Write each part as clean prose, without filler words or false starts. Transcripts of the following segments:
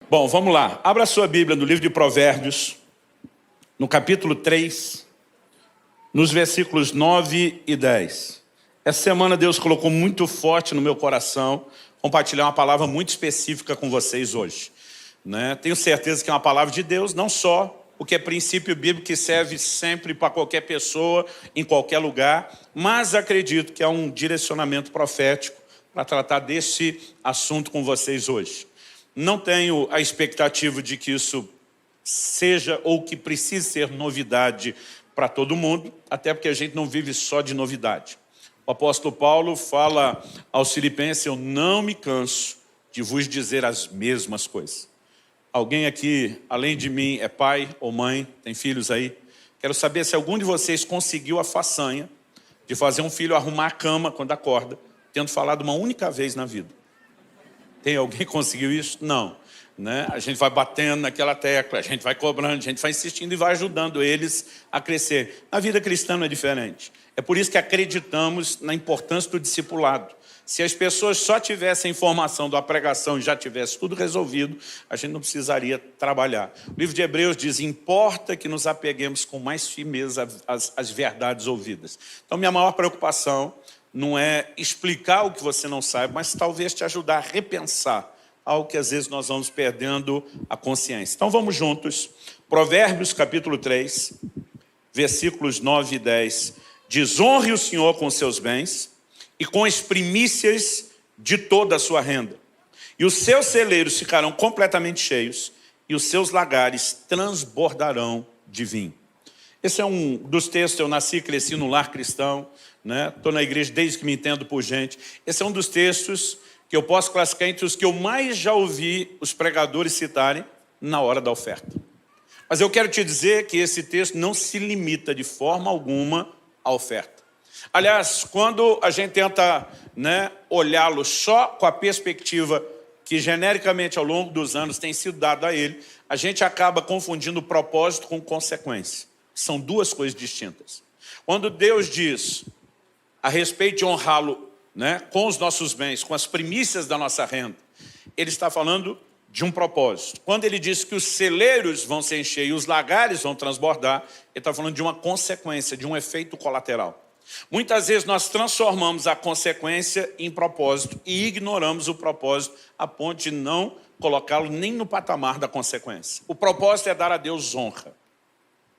Bom, vamos lá. Abra sua Bíblia no livro de Provérbios, no capítulo 3, nos versículos 9 e 10. Essa semana Deus colocou muito forte no meu coração compartilhar uma palavra muito específica com vocês hoje. Tenho certeza que é uma palavra de Deus, não só o que é princípio bíblico que serve sempre para qualquer pessoa, em qualquer lugar, mas acredito que é um direcionamento profético para tratar desse assunto com vocês hoje. Não tenho a expectativa de que isso seja ou que precise ser novidade para todo mundo, até porque a gente não vive só de novidade. O apóstolo Paulo fala aos Filipenses: eu não me canso de vos dizer as mesmas coisas. Alguém aqui, além de mim, é pai ou mãe, tem filhos aí? Quero saber se algum de vocês conseguiu a façanha de fazer um filho arrumar a cama quando acorda, tendo falado uma única vez na vida. Tem alguém que conseguiu isso? Não. A gente vai batendo naquela tecla, a gente vai cobrando, a gente vai insistindo e vai ajudando eles a crescer. Na vida cristã não é diferente. É por isso que acreditamos na importância do discipulado. Se as pessoas só tivessem informação da pregação e já tivesse tudo resolvido, a gente não precisaria trabalhar. O livro de Hebreus diz: importa que nos apeguemos com mais firmeza às verdades ouvidas. Então, minha maior preocupação não é explicar o que você não sabe, mas talvez te ajudar a repensar algo que às vezes nós vamos perdendo a consciência. Então vamos juntos. Provérbios capítulo 3, versículos 9 e 10. Diz: honre o Senhor com seus bens e com as primícias de toda a sua renda. E os seus celeiros ficarão completamente cheios e os seus lagares transbordarão de vinho. Esse é um dos textos. Eu nasci e cresci no lar cristão, estou na igreja desde que me entendo por gente. Esse é um dos textos que eu posso classificar entre os que eu mais já ouvi os pregadores citarem na hora da oferta. Mas eu quero te dizer que esse texto não se limita de forma alguma à oferta. Aliás, quando a gente tenta olhá-lo só com a perspectiva que genericamente ao longo dos anos tem sido dada a ele, a gente acaba confundindo propósito com consequência. São duas coisas distintas. Quando Deus diz a respeito de honrá-lo com os nossos bens, com as primícias da nossa renda, ele está falando de um propósito. Quando ele diz que os celeiros vão se encher e os lagares vão transbordar, ele está falando de uma consequência, de um efeito colateral. Muitas vezes nós transformamos a consequência em propósito e ignoramos o propósito a ponto de não colocá-lo nem no patamar da consequência. O propósito é dar a Deus honra.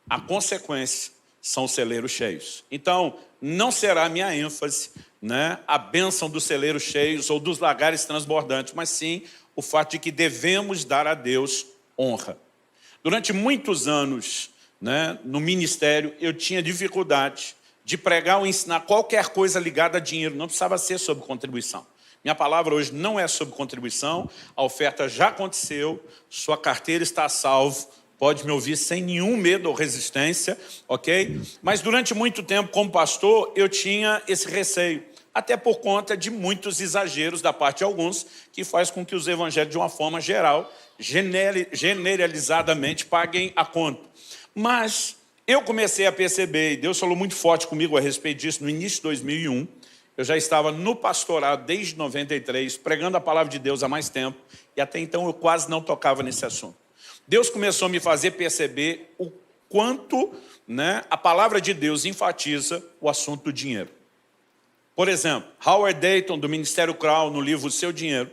A consequência são os celeiros cheios. Então, não será a minha ênfase a bênção dos celeiros cheios ou dos lagares transbordantes, mas sim o fato de que devemos dar a Deus honra. Durante muitos anos, no ministério, eu tinha dificuldade de pregar ou ensinar qualquer coisa ligada a dinheiro. Não precisava ser sobre contribuição. Minha palavra hoje não é sobre contribuição. A oferta já aconteceu, sua carteira está a salvo. Pode me ouvir sem nenhum medo ou resistência, ok? Mas durante muito tempo, como pastor, eu tinha esse receio. Até por conta de muitos exageros da parte de alguns, que faz com que os evangelhos, de uma forma geral, generalizadamente, paguem a conta. Mas eu comecei a perceber, e Deus falou muito forte comigo a respeito disso no início de 2001, eu já estava no pastorado desde 93, pregando a palavra de Deus há mais tempo, e até então eu quase não tocava nesse assunto. Deus começou a me fazer perceber o quanto a palavra de Deus enfatiza o assunto do dinheiro. Por exemplo, Howard Dayton, do Ministério Crown, no livro O Seu Dinheiro,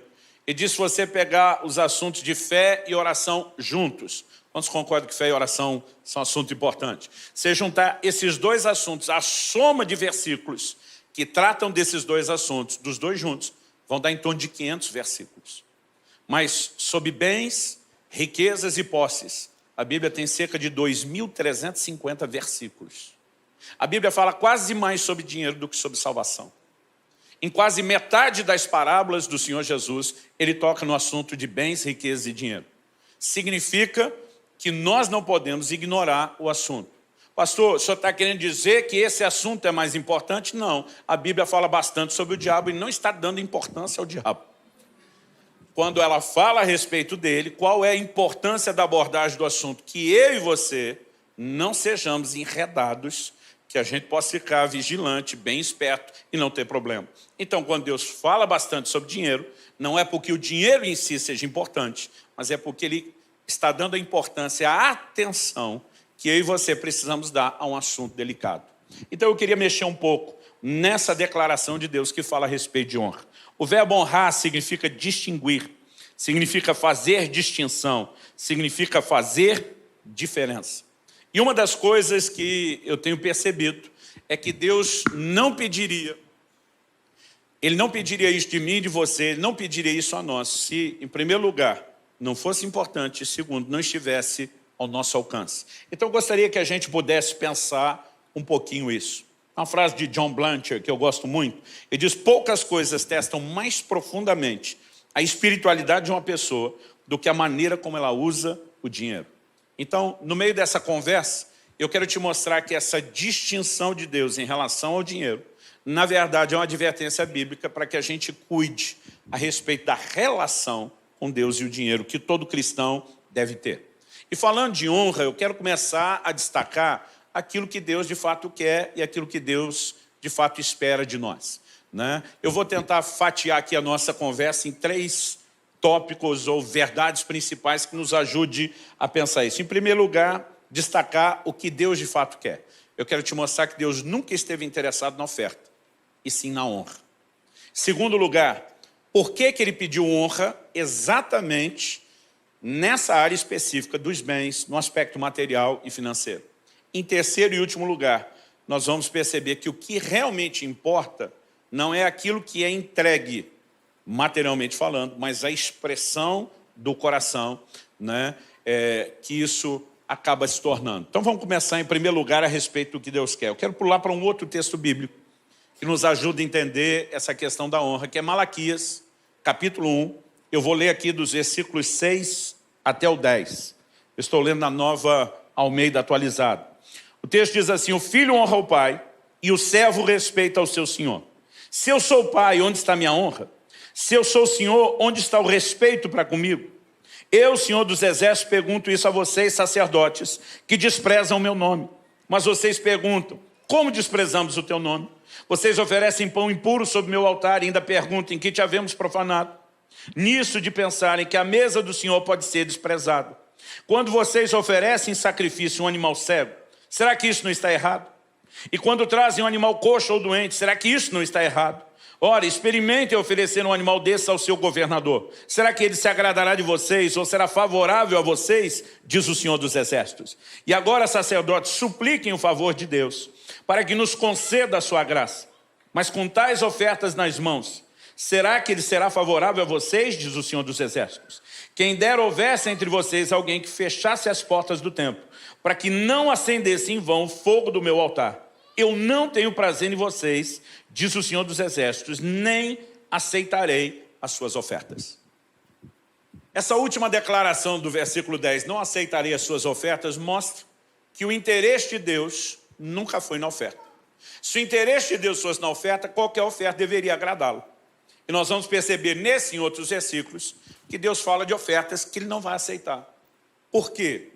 ele diz: se você pegar os assuntos de fé e oração juntos, quantos concordam que fé e oração são assunto importante? Se juntar esses dois assuntos, a soma de versículos que tratam desses dois assuntos, dos dois juntos, vão dar em torno de 500 versículos. Mas sobre bens, riquezas e posses, a Bíblia tem cerca de 2.350 versículos. A Bíblia fala quase mais sobre dinheiro do que sobre salvação. Em quase metade das parábolas do Senhor Jesus, ele toca no assunto de bens, riquezas e dinheiro. Significa que nós não podemos ignorar o assunto. Pastor, o senhor está querendo dizer que esse assunto é mais importante? Não. A Bíblia fala bastante sobre o diabo e não está dando importância ao diabo. Quando ela fala a respeito dele, qual é a importância da abordagem do assunto? Que eu e você não sejamos enredados, que a gente possa ficar vigilante, bem esperto e não ter problema. Então, quando Deus fala bastante sobre dinheiro, não é porque o dinheiro em si seja importante, mas é porque ele está dando a importância, a atenção que eu e você precisamos dar a um assunto delicado. Então eu queria mexer um pouco nessa declaração de Deus que fala a respeito de honra. O verbo honrar significa distinguir, significa fazer distinção, significa fazer diferença. E uma das coisas que eu tenho percebido é que Deus não pediria, Ele não pediria isso de mim e de você, Ele não pediria isso a nós, se, em primeiro lugar, não fosse importante, e segundo, não estivesse ao nosso alcance. Então eu gostaria que a gente pudesse pensar um pouquinho isso. Uma frase de John Blanchard, que eu gosto muito, ele diz: poucas coisas testam mais profundamente a espiritualidade de uma pessoa do que a maneira como ela usa o dinheiro. Então, no meio dessa conversa, eu quero te mostrar que essa distinção de Deus em relação ao dinheiro, na verdade, é uma advertência bíblica para que a gente cuide a respeito da relação com Deus e o dinheiro que todo cristão deve ter. E falando de honra, eu quero começar a destacar aquilo que Deus de fato quer e aquilo que Deus de fato espera de nós, né? Eu vou tentar fatiar aqui a nossa conversa em 3 tópicos ou verdades principais que nos ajude a pensar isso. Em primeiro lugar, destacar o que Deus de fato quer. Eu quero te mostrar que Deus nunca esteve interessado na oferta, e sim na honra. Segundo lugar, por que Ele pediu honra exatamente nessa área específica dos bens, no aspecto material e financeiro. Em terceiro e último lugar, nós vamos perceber que o que realmente importa não é aquilo que é entregue, materialmente falando, mas a expressão do coração, né, que isso acaba se tornando. Então vamos começar em primeiro lugar a respeito do que Deus quer. Eu quero pular para um outro texto bíblico que nos ajuda a entender essa questão da honra, que é Malaquias, capítulo 1. Eu vou ler aqui dos versículos 6 até o 10. Eu estou lendo na Nova Almeida atualizada. O texto diz assim: o filho honra o pai e o servo respeita ao seu senhor. Se eu sou pai, onde está minha honra? Se eu sou senhor, onde está o respeito para comigo? Eu, Senhor dos Exércitos, pergunto isso a vocês, sacerdotes, que desprezam o meu nome. Mas vocês perguntam: como desprezamos o teu nome? Vocês oferecem pão impuro sobre meu altar e ainda perguntam: em que te havemos profanado? Nisso de pensarem que a mesa do Senhor pode ser desprezada. Quando vocês oferecem em sacrifício um animal cego, será que isso não está errado? E quando trazem um animal coxo ou doente, será que isso não está errado? Ora, experimentem oferecer um animal desse ao seu governador. Será que ele se agradará de vocês ou será favorável a vocês? Diz o Senhor dos Exércitos. E agora, sacerdotes, supliquem o favor de Deus, para que nos conceda a sua graça. Mas com tais ofertas nas mãos, será que ele será favorável a vocês? Diz o Senhor dos Exércitos. Quem dera houvesse entre vocês alguém que fechasse as portas do templo, para que não acendesse em vão o fogo do meu altar. Eu não tenho prazer em vocês, diz o Senhor dos Exércitos, nem aceitarei as suas ofertas. Essa última declaração do versículo 10, não aceitarei as suas ofertas, mostra que o interesse de Deus nunca foi na oferta. Se o interesse de Deus fosse na oferta, qualquer oferta deveria agradá-lo. E nós vamos perceber nesse e em outros versículos que Deus fala de ofertas que Ele não vai aceitar. Por quê?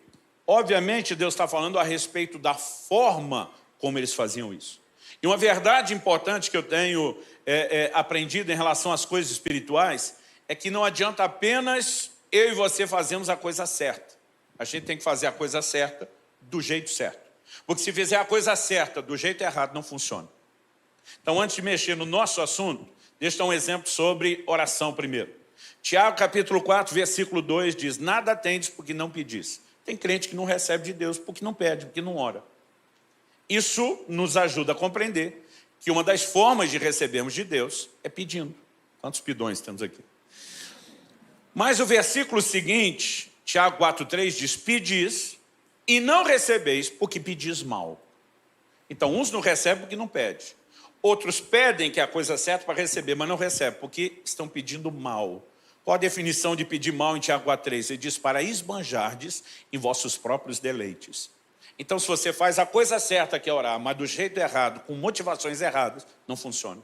Obviamente Deus está falando a respeito da forma como eles faziam isso. E uma verdade importante que eu tenho aprendido em relação às coisas espirituais é que não adianta apenas eu e você fazermos a coisa certa. A gente tem que fazer a coisa certa do jeito certo. Porque se fizer a coisa certa do jeito errado, não funciona. Então, antes de mexer no nosso assunto, deixa eu dar um exemplo sobre oração primeiro. Tiago, capítulo 4, versículo 2 diz: nada tendes porque não pedis. Tem crente que não recebe de Deus porque não pede, porque não ora. Isso nos ajuda a compreender que uma das formas de recebermos de Deus é pedindo. Quantos pidões temos aqui? Mas o versículo seguinte, Tiago 4,3 diz: pedis e não recebeis porque pedis mal. Então, uns não recebem porque não pedem. Outros pedem que é a coisa certa para receber, mas não recebem porque estão pedindo mal. Qual a definição de pedir mal em Tiago 4,3? Ele diz: para esbanjardes em vossos próprios deleites. Então, se você faz a coisa certa, que é orar, mas do jeito errado, com motivações erradas, não funciona.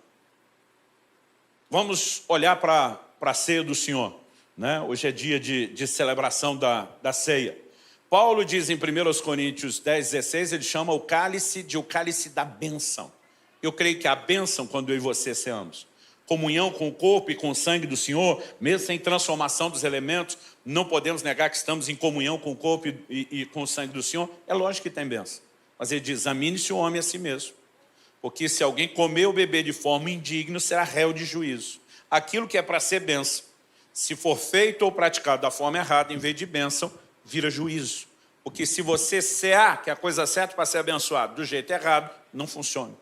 Vamos olhar para a ceia do Senhor, né? Hoje é dia de celebração da ceia. Paulo diz em 1 Coríntios 10,16, ele chama o cálice de o cálice da bênção. Eu creio que a bênção, quando eu e você ceamos, comunhão com o corpo e com o sangue do Senhor, mesmo sem transformação dos elementos, não podemos negar que estamos em comunhão com o corpo e com o sangue do Senhor. É lógico que tem bênção. Mas ele diz, examine-se o homem a si mesmo. Porque se alguém comer ou beber de forma indigna, será réu de juízo. Aquilo que é para ser bênção, se for feito ou praticado da forma errada, em vez de bênção, vira juízo. Porque se você cear, que é a coisa certa para ser abençoado, do jeito errado, não funciona.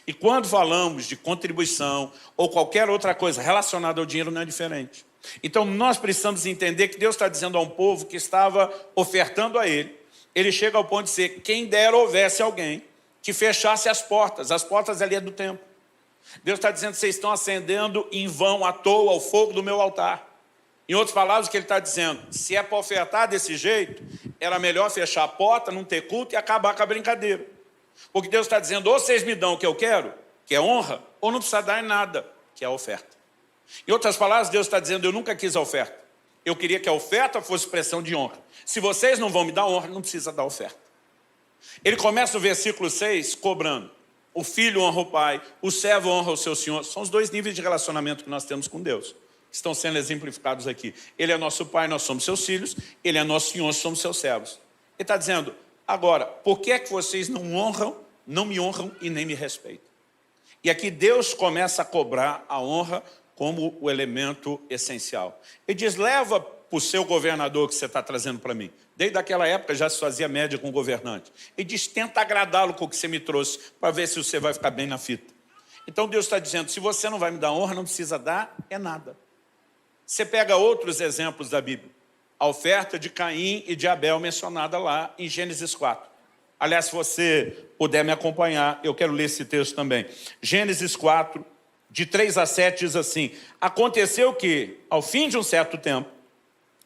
E quando falamos de contribuição ou qualquer outra coisa relacionada ao dinheiro, não é diferente. Então nós precisamos entender que Deus está dizendo a um povo que estava ofertando a ele chega ao ponto de dizer, quem dera houvesse alguém que fechasse as portas ali é do templo. Deus está dizendo, vocês estão acendendo em vão, à toa, o fogo do meu altar. Em outras palavras, o que ele está dizendo, se é para ofertar desse jeito, era melhor fechar a porta, não ter culto e acabar com a brincadeira. Porque Deus está dizendo, ou vocês me dão o que eu quero, que é honra, ou não precisa dar nada, que é a oferta. Em outras palavras, Deus está dizendo, eu nunca quis a oferta. Eu queria que a oferta fosse expressão de honra. Se vocês não vão me dar honra, não precisa dar oferta. Ele começa o versículo 6 cobrando. O filho honra o pai, o servo honra o seu senhor. São os dois níveis de relacionamento que nós temos com Deus, que estão sendo exemplificados aqui. Ele é nosso pai, nós somos seus filhos. Ele é nosso senhor, somos seus servos. Ele está dizendo, agora, por que é que vocês não me honram e nem me respeitam? E aqui Deus começa a cobrar a honra como o elemento essencial. Ele diz, leva para o seu governador que você está trazendo para mim. Desde aquela época já se fazia média com o governante. Ele diz, tenta agradá-lo com o que você me trouxe, para ver se você vai ficar bem na fita. Então Deus está dizendo, se você não vai me dar honra, não precisa dar, é nada. Você pega outros exemplos da Bíblia. A oferta de Caim e de Abel mencionada lá em Gênesis 4. Aliás, se você puder me acompanhar, eu quero ler esse texto também. Gênesis 4, de 3 a 7, diz assim, aconteceu que, ao fim de um certo tempo,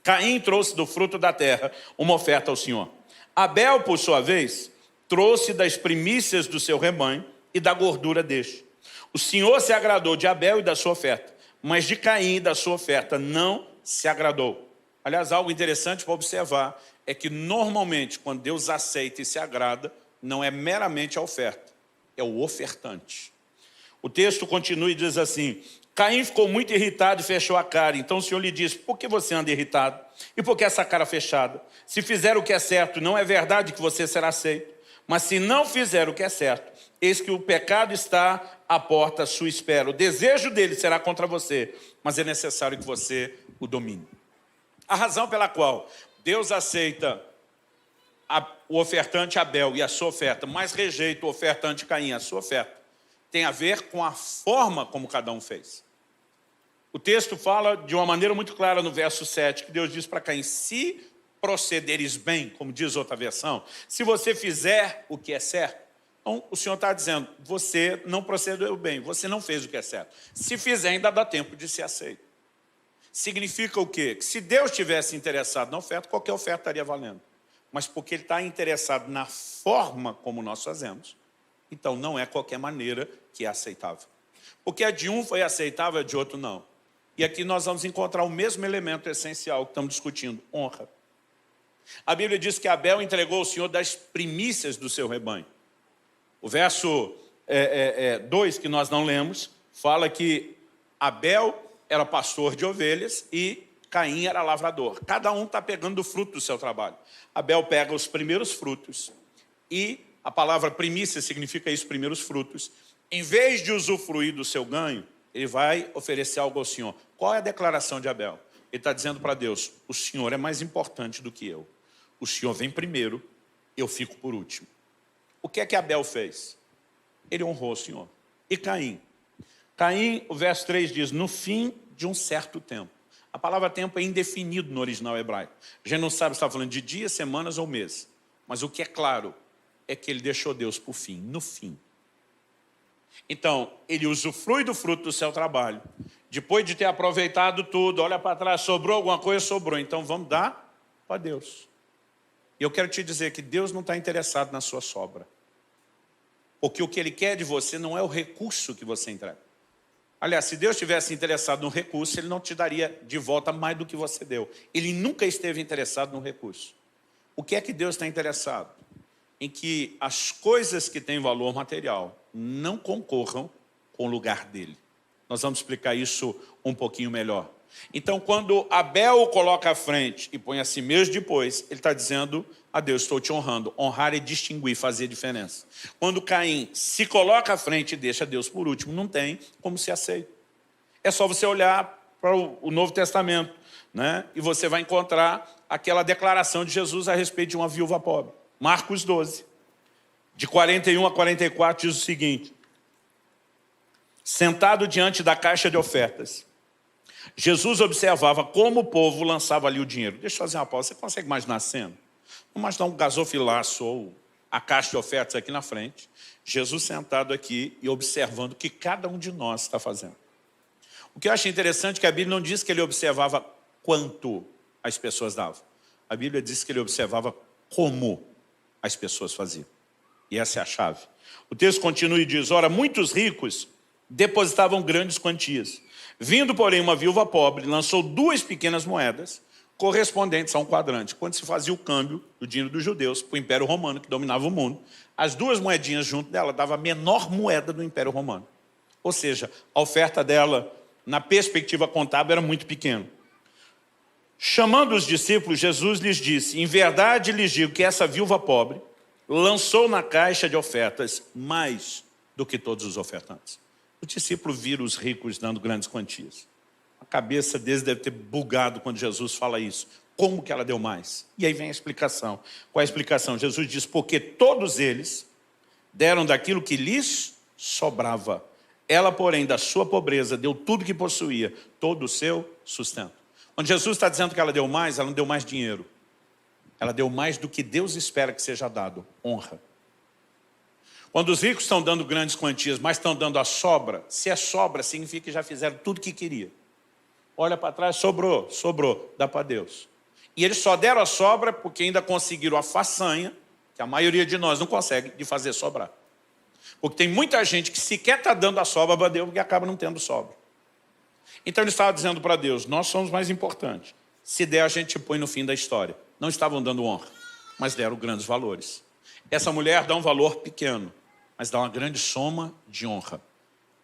Caim trouxe do fruto da terra uma oferta ao Senhor. Abel, por sua vez, trouxe das primícias do seu rebanho e da gordura deste. O Senhor se agradou de Abel e da sua oferta, mas de Caim e da sua oferta não se agradou. Aliás, algo interessante para observar é que normalmente quando Deus aceita e se agrada, não é meramente a oferta, é o ofertante. O texto continua e diz assim, Caim ficou muito irritado e fechou a cara. Então o Senhor lhe disse, por que você anda irritado? E por que essa cara fechada? Se fizer o que é certo, não é verdade que você será aceito. Mas se não fizer o que é certo, eis que o pecado está à porta à sua espera. O desejo dele será contra você, mas é necessário que você o domine. A razão pela qual Deus aceita o ofertante Abel e a sua oferta, mas rejeita o ofertante Caim e a sua oferta, tem a ver com a forma como cada um fez. O texto fala de uma maneira muito clara no verso 7, que Deus diz para Caim, se procederes bem, como diz outra versão, se você fizer o que é certo, então o Senhor está dizendo, você não procedeu bem, você não fez o que é certo. Se fizer, ainda dá tempo de ser aceito. Significa o quê? Que se Deus tivesse interessado na oferta, qualquer oferta estaria valendo. Mas porque Ele está interessado na forma como nós fazemos, então não é qualquer maneira que é aceitável. Porque a de um foi aceitável, a de outro não. E aqui nós vamos encontrar o mesmo elemento essencial que estamos discutindo, honra. A Bíblia diz que Abel entregou ao Senhor das primícias do seu rebanho. O verso 2, que nós não lemos, fala que Abel era pastor de ovelhas e Caim era lavrador. Cada um está pegando o fruto do seu trabalho. Abel pega os primeiros frutos e a palavra primícia significa isso, primeiros frutos. Em vez de usufruir do seu ganho, ele vai oferecer algo ao Senhor. Qual é a declaração de Abel? Ele está dizendo para Deus, o Senhor é mais importante do que eu. O Senhor vem primeiro, eu fico por último. O que é que Abel fez? Ele honrou o Senhor. E Caim? Caim, o verso 3 diz, no fim de um certo tempo. A palavra tempo é indefinido no original hebraico. A gente não sabe se está falando de dias, semanas ou meses. Mas o que é claro é que ele deixou Deus por fim, no fim. Então, ele usufrui do fruto do seu trabalho. Depois de ter aproveitado tudo, olha para trás, sobrou alguma coisa? Sobrou. Então, vamos dar para Deus. E eu quero te dizer que Deus não está interessado na sua sobra. Porque o que Ele quer de você não é o recurso que você entrega. Aliás, se Deus tivesse interessado no recurso, Ele não te daria de volta mais do que você deu. Ele nunca esteve interessado no recurso. O que é que Deus está interessado? Em que as coisas que têm valor material não concorram com o lugar dele. Nós vamos explicar isso um pouquinho melhor. Então, quando Abel coloca à frente e põe a si mesmo depois, ele está dizendo a Deus, estou te honrando. Honrar é distinguir, fazer diferença. Quando Caim se coloca à frente e deixa Deus por último, não tem como se aceita. É só você olhar para o Novo Testamento, né? E você vai encontrar aquela declaração de Jesus a respeito de uma viúva pobre. Marcos 12, de 41 a 44, diz o seguinte: sentado diante da caixa de ofertas, Jesus observava como o povo lançava ali o dinheiro. Deixa eu fazer uma pausa. Você consegue imaginar a cena? Vamos imaginar um gasofilaço ou a caixa de ofertas aqui na frente. Jesus sentado aqui e observando o que cada um de nós está fazendo. O que eu acho interessante é que a Bíblia não diz que ele observava quanto as pessoas davam. A Bíblia diz que ele observava como as pessoas faziam. E essa é a chave. O texto continua e diz, ora, muitos ricos depositavam grandes quantias. Vindo, porém, uma viúva pobre, lançou 2 pequenas moedas, correspondentes a um quadrante. Quando se fazia o câmbio do dinheiro dos judeus para o Império Romano, que dominava o mundo, as 2 moedinhas junto dela dava a menor moeda do Império Romano. Ou seja, a oferta dela, na perspectiva contábil, era muito pequena. Chamando os discípulos, Jesus lhes disse, em verdade lhes digo que essa viúva pobre lançou na caixa de ofertas mais do que todos os ofertantes. O discípulo vira os ricos dando grandes quantias. A cabeça deles deve ter bugado quando Jesus fala isso. Como que ela deu mais? E aí vem a explicação. Qual é a explicação? Jesus diz, porque todos eles deram daquilo que lhes sobrava. Ela, porém, da sua pobreza, deu tudo que possuía, todo o seu sustento. Quando Jesus está dizendo que ela não deu mais dinheiro. Ela deu mais do que Deus espera que seja dado, honra. Quando os ricos estão dando grandes quantias, mas estão dando a sobra, se é sobra, significa que já fizeram tudo o que queria. Olha para trás, sobrou, dá para Deus. E eles só deram a sobra porque ainda conseguiram a façanha, que a maioria de nós não consegue, de fazer sobrar. Porque tem muita gente que sequer está dando a sobra para Deus, porque acaba não tendo sobra. Então ele estava dizendo para Deus, nós somos mais importantes. Se der, a gente põe no fim da história. Não estavam dando honra, mas deram grandes valores. Essa mulher dá um valor pequeno, mas dá uma grande soma de honra.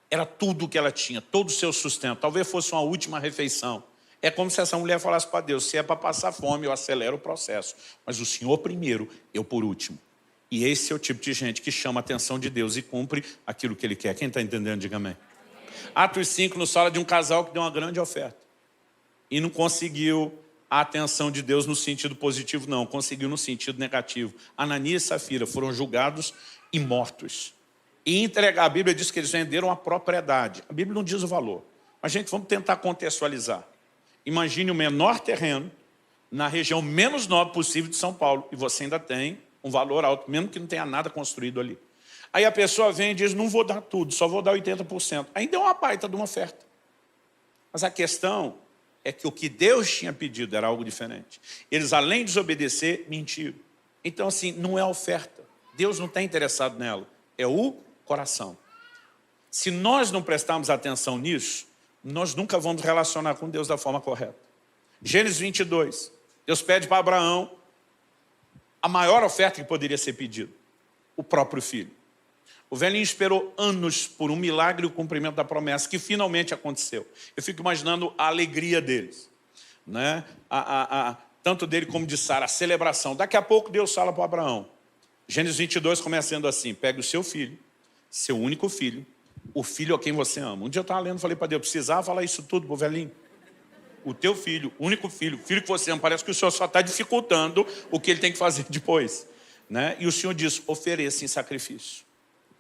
Era tudo o que ela tinha, todo o seu sustento. Talvez fosse uma última refeição. É como se essa mulher falasse para Deus, se é para passar fome, eu acelero o processo. Mas o Senhor primeiro, eu por último. E esse é o tipo de gente que chama a atenção de Deus e cumpre aquilo que Ele quer. Quem está entendendo, diga amém. Atos 5 nos fala de um casal que deu uma grande oferta. E não conseguiu a atenção de Deus no sentido positivo, não. Conseguiu no sentido negativo. Ananias e Safira foram julgados e mortos. E entregar, a Bíblia diz que eles venderam a propriedade. A Bíblia não diz o valor. Mas, gente, vamos tentar contextualizar. Imagine o menor terreno na região menos nobre possível de São Paulo. E você ainda tem um valor alto, mesmo que não tenha nada construído ali. Aí a pessoa vem e diz, não vou dar tudo, só vou dar 80%. Ainda é uma baita de uma oferta. Mas a questão é que o que Deus tinha pedido era algo diferente. Eles, além de desobedecer, mentiram. Então, assim, não é a oferta. Deus não está interessado nela. É o coração. Se nós não prestarmos atenção nisso, nós nunca vamos relacionar com Deus da forma correta. Gênesis 22. Deus pede para Abraão a maior oferta que poderia ser pedida. O próprio filho. O velhinho esperou anos por um milagre e o cumprimento da promessa, que finalmente aconteceu. Eu fico imaginando a alegria deles. Né? Tanto dele como de Sara, a celebração. Daqui a pouco Deus fala para Abraão. Gênesis 22 começa sendo assim, pegue o seu filho, seu único filho, o filho a quem você ama. Um dia eu estava lendo e falei para Deus, precisava falar isso tudo para o velhinho? O teu filho, único filho, o filho que você ama, parece que o Senhor só está dificultando o que ele tem que fazer depois. Né? E o Senhor diz, ofereça em sacrifício.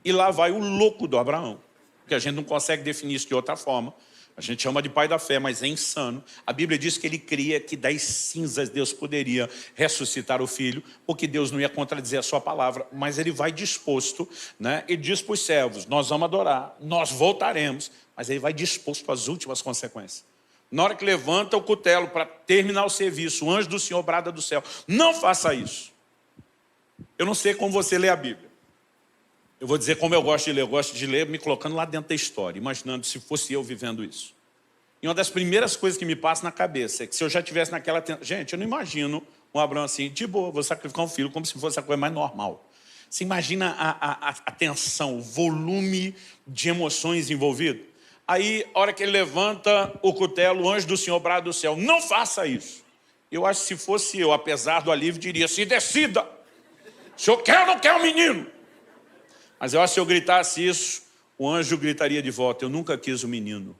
E lá vai o louco do Abraão, porque a gente não consegue definir isso de outra forma. A gente chama de pai da fé, mas é insano. A Bíblia diz que ele cria que das cinzas Deus poderia ressuscitar o filho, porque Deus não ia contradizer a sua palavra, mas ele vai disposto, né? Ele diz para os servos, nós vamos adorar, nós voltaremos, mas ele vai disposto às últimas consequências. Na hora que levanta o cutelo para terminar o serviço, o anjo do Senhor brada do céu, não faça isso. Eu não sei como você lê a Bíblia. Eu vou dizer como eu gosto de ler. Eu gosto de ler me colocando lá dentro da história, imaginando se fosse eu vivendo isso. E uma das primeiras coisas que me passa na cabeça é que se eu já estivesse naquela... Gente, eu não imagino um Abraão assim, de boa, vou sacrificar um filho como se fosse a coisa mais normal. Você imagina a tensão, o volume de emoções envolvido? Aí, a hora que ele levanta o cutelo, o anjo do Senhor brada do céu, não faça isso. Eu acho que se fosse eu, apesar do alívio, diria, se decida. O senhor quer ou não quer o menino? Mas eu acho que se eu gritasse isso, o anjo gritaria de volta, eu nunca quis o menino.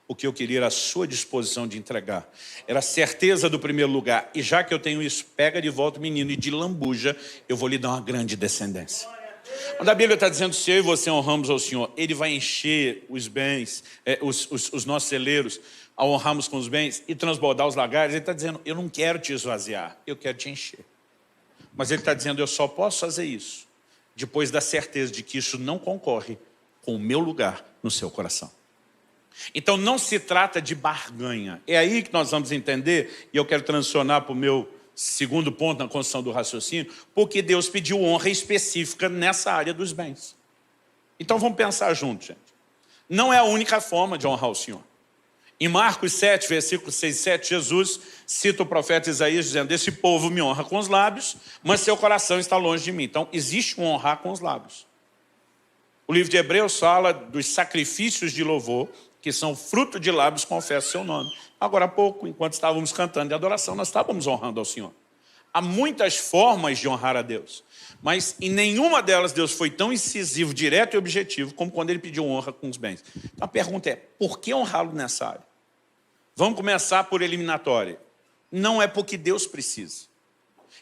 O que eu queria era a sua disposição de entregar. Era a certeza do primeiro lugar. E já que eu tenho isso, pega de volta o menino e de lambuja, eu vou lhe dar uma grande descendência. Quando a Bíblia está dizendo, se eu e você honramos ao Senhor, Ele vai encher os bens, os nossos celeiros, ao honrarmos com os bens e transbordar os lagares. Ele está dizendo, eu não quero te esvaziar, eu quero te encher. Mas Ele está dizendo, eu só posso fazer isso depois da certeza de que isso não concorre com o meu lugar no seu coração. Então não se trata de barganha. É aí que nós vamos entender, e eu quero transicionar para o meu segundo ponto na construção do raciocínio, porque Deus pediu honra específica nessa área dos bens. Então vamos pensar juntos, gente. Não é a única forma de honrar o Senhor. Em Marcos 7, versículos 6 e 7, Jesus cita o profeta Isaías dizendo, esse povo me honra com os lábios, mas seu coração está longe de mim. Então existe um honrar com os lábios. O livro de Hebreus fala dos sacrifícios de louvor, que são fruto de lábios, confessa o seu nome. Agora há pouco, enquanto estávamos cantando de adoração, nós estávamos honrando ao Senhor. Há muitas formas de honrar a Deus, mas em nenhuma delas Deus foi tão incisivo, direto e objetivo, como quando Ele pediu honra com os bens. Então a pergunta é, por que honrá-lo nessa área? Vamos começar por eliminatória. Não é porque Deus precisa.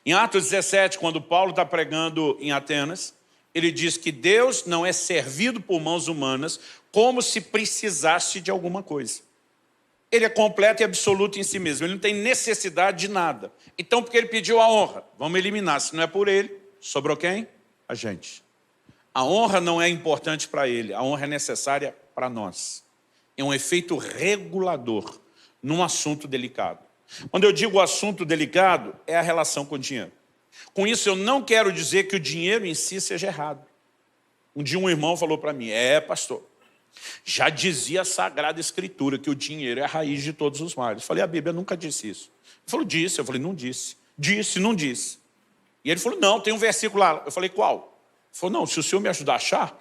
Em Atos 17, quando Paulo está pregando em Atenas, ele diz que Deus não é servido por mãos humanas como se precisasse de alguma coisa. Ele é completo e absoluto em si mesmo. Ele não tem necessidade de nada. Então, porque ele pediu a honra, vamos eliminar. Se não é por ele, sobrou quem? A gente. A honra não é importante para ele. A honra é necessária para nós. É um efeito regulador num assunto delicado. Quando eu digo assunto delicado, é a relação com o dinheiro. Com isso, eu não quero dizer que o dinheiro em si seja errado. Um dia um irmão falou para mim, pastor, já dizia a Sagrada Escritura que o dinheiro é a raiz de todos os males. Eu falei, a Bíblia nunca disse isso. Ele falou, disse. Eu falei, não disse. Disse, não disse. E ele falou, não, tem um versículo lá. Eu falei, qual? Ele falou, não, se o senhor me ajudar a achar.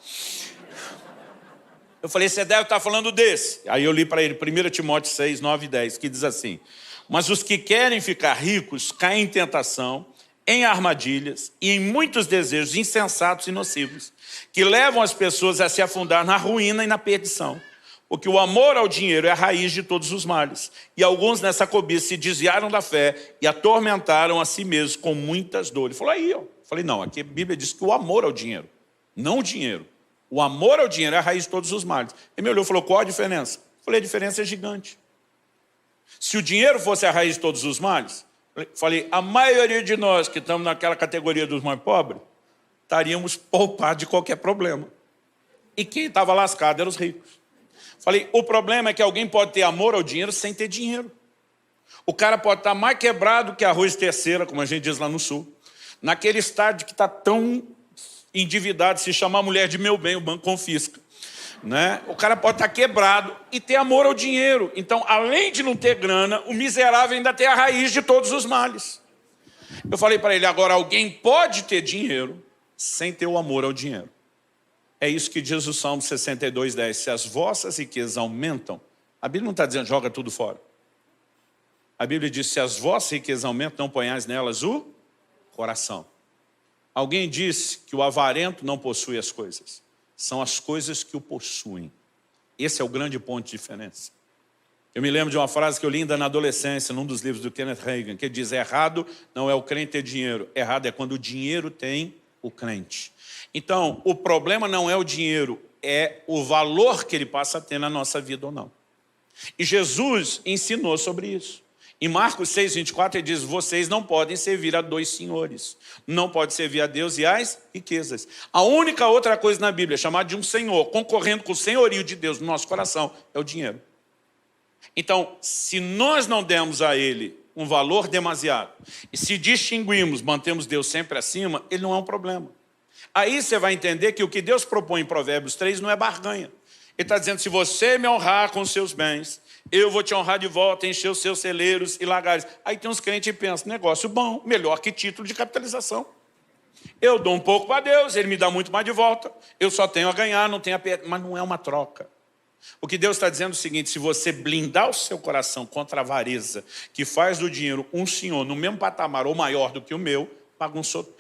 Eu falei, você deve estar falando desse. Aí eu li para ele, 1 Timóteo 6, 9 e 10, que diz assim, mas os que querem ficar ricos caem em tentação, em armadilhas e em muitos desejos insensatos e nocivos, que levam as pessoas a se afundar na ruína e na perdição. Porque o amor ao dinheiro é a raiz de todos os males. E alguns nessa cobiça se desviaram da fé e atormentaram a si mesmos com muitas dores. Ele falou, aí, ó. Falei, não, aqui a Bíblia diz que o amor ao dinheiro, não o dinheiro. O amor ao dinheiro é a raiz de todos os males. Ele me olhou e falou, qual a diferença? Eu falei, a diferença é gigante. Se o dinheiro fosse a raiz de todos os males, falei, a maioria de nós que estamos naquela categoria dos mais pobres, estaríamos poupados de qualquer problema. E quem estava lascado eram os ricos. Falei, o problema é que alguém pode ter amor ao dinheiro sem ter dinheiro. O cara pode estar mais quebrado que arroz terceira, como a gente diz lá no sul. Naquele estádio que está tão endividado, se chamar a mulher de meu bem, o banco confisca. Né? O cara pode estar quebrado e ter amor ao dinheiro. Então, além de não ter grana, o miserável ainda tem a raiz de todos os males. Eu falei para ele, agora alguém pode ter dinheiro sem ter o amor ao dinheiro. É isso que diz o Salmo 62, 10. Se as vossas riquezas aumentam, a Bíblia não está dizendo joga tudo fora. A Bíblia diz, se as vossas riquezas aumentam, não ponhais nelas o coração. Alguém disse que o avarento não possui as coisas. São as coisas que o possuem. Esse é o grande ponto de diferença. Eu me lembro de uma frase que eu li ainda na adolescência, num dos livros do Kenneth Hagin, que diz, errado não é o crente ter dinheiro, errado é quando o dinheiro tem o crente. Então, o problema não é o dinheiro, é o valor que ele passa a ter na nossa vida ou não. E Jesus ensinou sobre isso. Em Marcos 6, 24, ele diz, vocês não podem servir a dois senhores. Não pode servir a Deus e às riquezas. A única outra coisa na Bíblia, chamada de um senhor, concorrendo com o senhorio de Deus no nosso coração, é o dinheiro. Então, se nós não demos a ele um valor demasiado, e se distinguimos, mantemos Deus sempre acima, ele não é um problema. Aí você vai entender que o que Deus propõe em Provérbios 3 não é barganha. Ele está dizendo, se você me honrar com os seus bens, eu vou te honrar de volta, encher os seus celeiros e lagares. Aí tem uns crentes que pensam, negócio bom, melhor que título de capitalização. Eu dou um pouco para Deus, ele me dá muito mais de volta. Eu só tenho a ganhar, não tenho a perder. Mas não é uma troca. O que Deus está dizendo é o seguinte: se você blindar o seu coração contra a avareza, que faz do dinheiro um senhor no mesmo patamar ou maior do que o meu, bagunçou,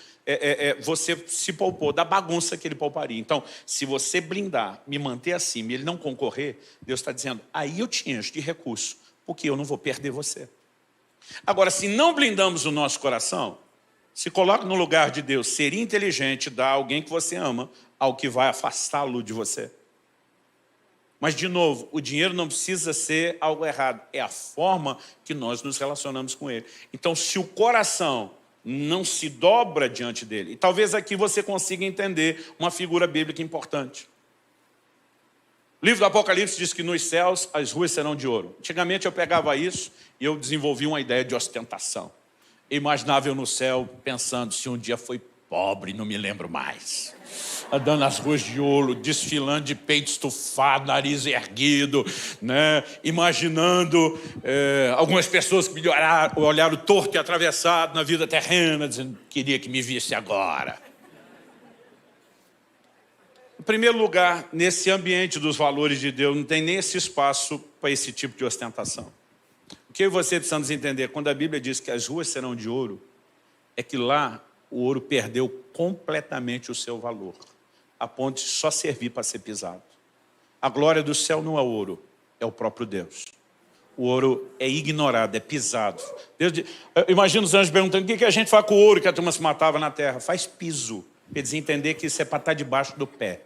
você se poupou da bagunça que ele pouparia. Então, se você blindar, me manter acima e ele não concorrer, Deus está dizendo, aí eu te encho de recurso, porque eu não vou perder você. Agora, se não blindamos o nosso coração, se coloca no lugar de Deus, seria inteligente dar a alguém que você ama algo que vai afastá-lo de você. Mas, de novo, o dinheiro não precisa ser algo errado, é a forma que nós nos relacionamos com ele. Então, se o coração não se dobra diante dele, e talvez aqui você consiga entender uma figura bíblica importante. O livro do Apocalipse diz que nos céus as ruas serão de ouro. Antigamente eu pegava isso e eu desenvolvi uma ideia de ostentação. Eu imaginava eu no céu pensando, se um dia foi pobre, não me lembro mais. Andando nas ruas de ouro, desfilando de peito estufado, nariz erguido, né? Imaginando algumas pessoas que me olharam torto e atravessado na vida terrena, dizendo, queria que me visse agora. Em primeiro lugar, nesse ambiente dos valores de Deus, não tem nem esse espaço para esse tipo de ostentação. O que eu e você precisamos entender, quando a Bíblia diz que as ruas serão de ouro, é que lá o ouro perdeu completamente o seu valor, a ponto de só servir para ser pisado. A glória do céu não é ouro, é o próprio Deus. O ouro é ignorado, é pisado. Imagina os anjos perguntando, o que a gente faz com o ouro que a turma se matava na terra? Faz piso, para eles entenderem que isso é para estar debaixo do pé.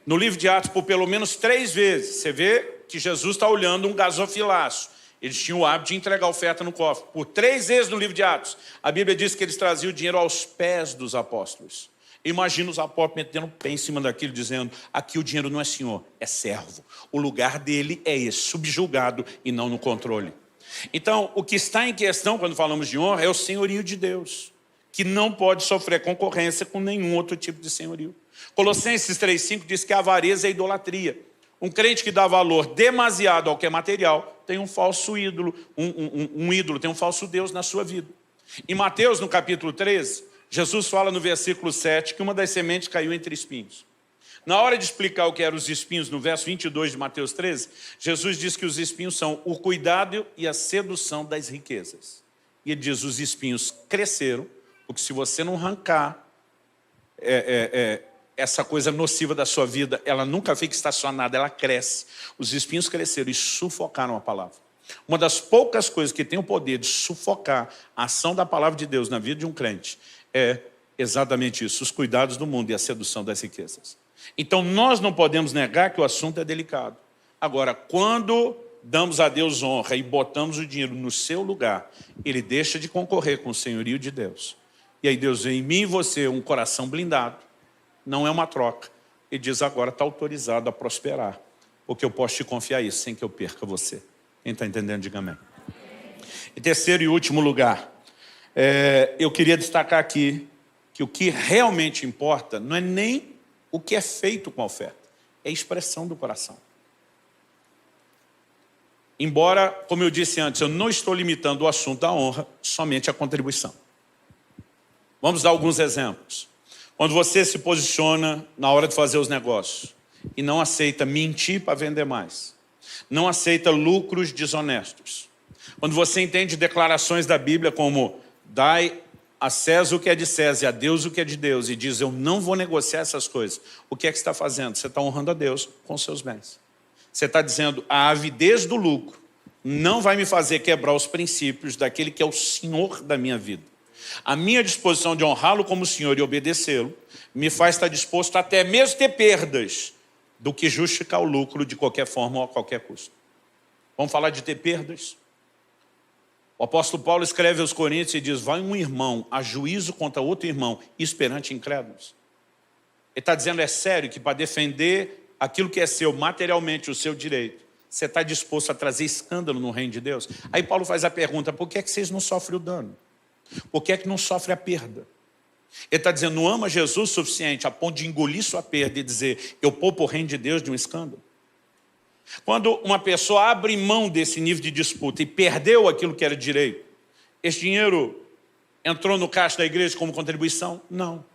No livro de Atos, por pelo menos 3 vezes, você vê que Jesus está olhando um gasofilaço. Eles tinham o hábito de entregar oferta no cofre. Por 3 vezes no livro de Atos, a Bíblia diz que eles traziam o dinheiro aos pés dos apóstolos. Imagina os apóstolos metendo o pé em cima daquilo, dizendo, aqui o dinheiro não é senhor, é servo. O lugar dele é esse, subjugado e não no controle. Então, o que está em questão quando falamos de honra é o senhorio de Deus, que não pode sofrer concorrência com nenhum outro tipo de senhorio. Colossenses 3,5 diz que a avareza é idolatria. Um crente que dá valor demasiado ao que é material tem um falso ídolo, um ídolo, tem um falso Deus na sua vida. Em Mateus, no capítulo 13, Jesus fala no versículo 7 que uma das sementes caiu entre espinhos. Na hora de explicar o que eram os espinhos, no verso 22 de Mateus 13, Jesus diz que os espinhos são o cuidado e a sedução das riquezas. E ele diz, os espinhos cresceram, porque se você não arrancar essa coisa nociva da sua vida, ela nunca fica estacionada, ela cresce. Os espinhos cresceram e sufocaram a palavra. Uma das poucas coisas que tem o poder de sufocar a ação da palavra de Deus na vida de um crente é exatamente isso, os cuidados do mundo e a sedução das riquezas. Então nós não podemos negar que o assunto é delicado. Agora, quando damos a Deus honra e botamos o dinheiro no seu lugar, ele deixa de concorrer com o senhorio de Deus. E aí Deus vê em mim e você um coração blindado, não é uma troca. Ele diz, agora está autorizado a prosperar, porque eu posso te confiar isso sem que eu perca você. Quem está entendendo, diga amém. Em terceiro e último lugar, eu queria destacar aqui que o que realmente importa não é nem o que é feito com a oferta, é a expressão do coração. Embora, como eu disse antes, eu não estou limitando o assunto da honra somente à contribuição. Vamos dar alguns exemplos. Quando você se posiciona na hora de fazer os negócios e não aceita mentir para vender mais, não aceita lucros desonestos. Quando você entende declarações da Bíblia como dai a César o que é de César e a Deus o que é de Deus e diz eu não vou negociar essas coisas, o que é que você está fazendo? Você está honrando a Deus com seus bens. Você está dizendo a avidez do lucro não vai me fazer quebrar os princípios daquele que é o Senhor da minha vida. A minha disposição de honrá-lo como Senhor e obedecê-lo me faz estar disposto até mesmo ter perdas do que justificar o lucro de qualquer forma ou a qualquer custo. Vamos falar de ter perdas? O apóstolo Paulo escreve aos Coríntios e diz, vai um irmão a juízo contra outro irmão, isso perante incrédulos. Ele está dizendo, é sério que para defender aquilo que é seu, materialmente o seu direito, você está disposto a trazer escândalo no reino de Deus? Aí Paulo faz a pergunta, por que é que vocês não sofrem o dano? Por que é que não sofre a perda? Ele está dizendo, não ama Jesus o suficiente a ponto de engolir sua perda e dizer, eu poupo o reino de Deus de um escândalo. Quando uma pessoa abre mão desse nível de disputa e perdeu aquilo que era direito, esse dinheiro entrou no caixa da igreja como contribuição? Não.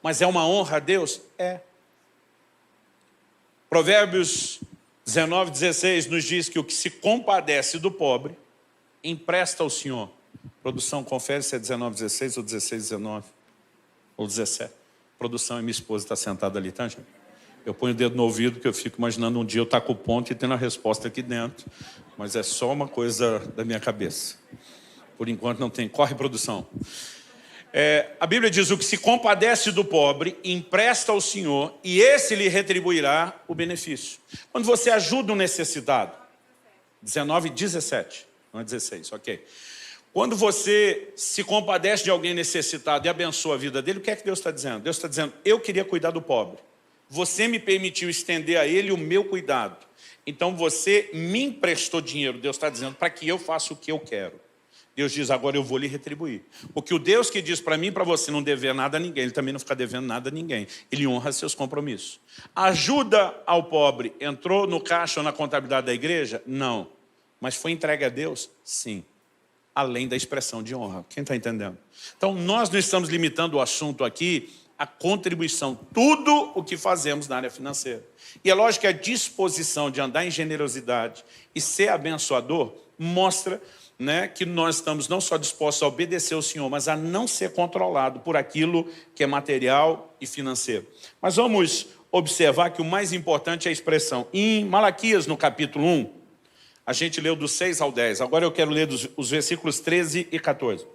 Mas é uma honra a Deus? É. Provérbios 19:16 nos diz que o que se compadece do pobre, empresta ao Senhor. Produção, confere se é 19:16 ou 16:19 ou 17. Produção, e minha esposa está sentada ali, tá, gente? Eu ponho o dedo no ouvido que eu fico imaginando um dia eu estar com o ponto e tendo a resposta aqui dentro. Mas é só uma coisa da minha cabeça. Por enquanto não tem. Corre, produção. A Bíblia diz: o que se compadece do pobre, empresta ao Senhor, e esse lhe retribuirá o benefício. Quando você ajuda um necessitado, 19:17, não é 16, ok. Quando você se compadece de alguém necessitado e abençoa a vida dele, o que é que Deus está dizendo? Deus está dizendo: eu queria cuidar do pobre. Você me permitiu estender a ele o meu cuidado. Então você me emprestou dinheiro, Deus está dizendo, para que eu faça o que eu quero. Deus diz: agora eu vou lhe retribuir. Porque o Deus que diz para mim e para você não dever nada a ninguém, Ele também não fica devendo nada a ninguém. Ele honra seus compromissos. Ajuda ao pobre entrou no caixa ou na contabilidade da igreja? Não. Mas foi entregue a Deus? Sim. Além da expressão de honra. Quem está entendendo? Então nós não estamos limitando o assunto aqui à contribuição. Tudo o que fazemos na área financeira. E é lógico que a disposição de andar em generosidade e ser abençoador mostra, né, que nós estamos não só dispostos a obedecer ao Senhor, mas a não ser controlado por aquilo que é material e financeiro. Mas vamos observar que o mais importante é a expressão. Em Malaquias, no capítulo 1, a gente leu do 6 ao 10. Agora eu quero ler os versículos 13 e 14.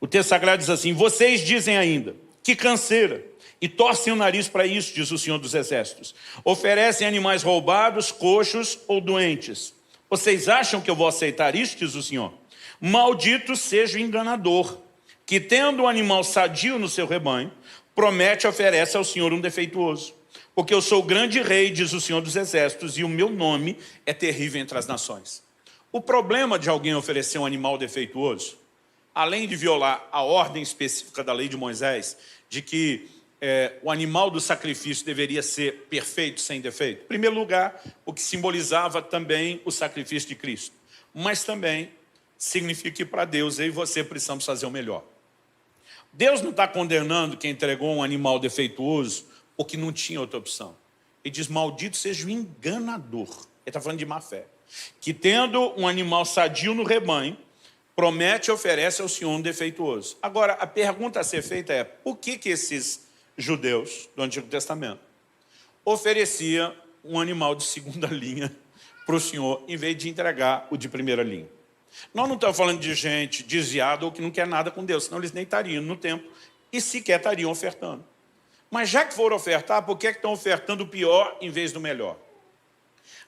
O texto sagrado diz assim: vocês dizem ainda, que canseira, e torcem o nariz para isso, diz o Senhor dos Exércitos. Oferecem animais roubados, coxos ou doentes. Vocês acham que eu vou aceitar isso, diz o Senhor? Maldito seja o enganador, que tendo um animal sadio no seu rebanho, promete e oferece ao Senhor um defeituoso. Porque eu sou o grande rei, diz o Senhor dos Exércitos, e o meu nome é terrível entre as nações. O problema de alguém oferecer um animal defeituoso, além de violar a ordem específica da lei de Moisés, de que o animal do sacrifício deveria ser perfeito, sem defeito. Em primeiro lugar, o que simbolizava também o sacrifício de Cristo. Mas também significa que para Deus, eu e você precisamos fazer o melhor. Deus não está condenando quem entregou um animal defeituoso porque não tinha outra opção. Ele diz: maldito seja o enganador. Ele está falando de má fé. Que tendo um animal sadio no rebanho, promete e oferece ao Senhor um defeituoso. Agora, a pergunta a ser feita é: por que esses judeus do Antigo Testamento ofereciam um animal de segunda linha para o Senhor, em vez de entregar o de primeira linha? Nós não estamos falando de gente desviada ou que não quer nada com Deus, senão eles nem estariam no templo e sequer estariam ofertando. Mas já que foram ofertar, por que estão ofertando o pior em vez do melhor?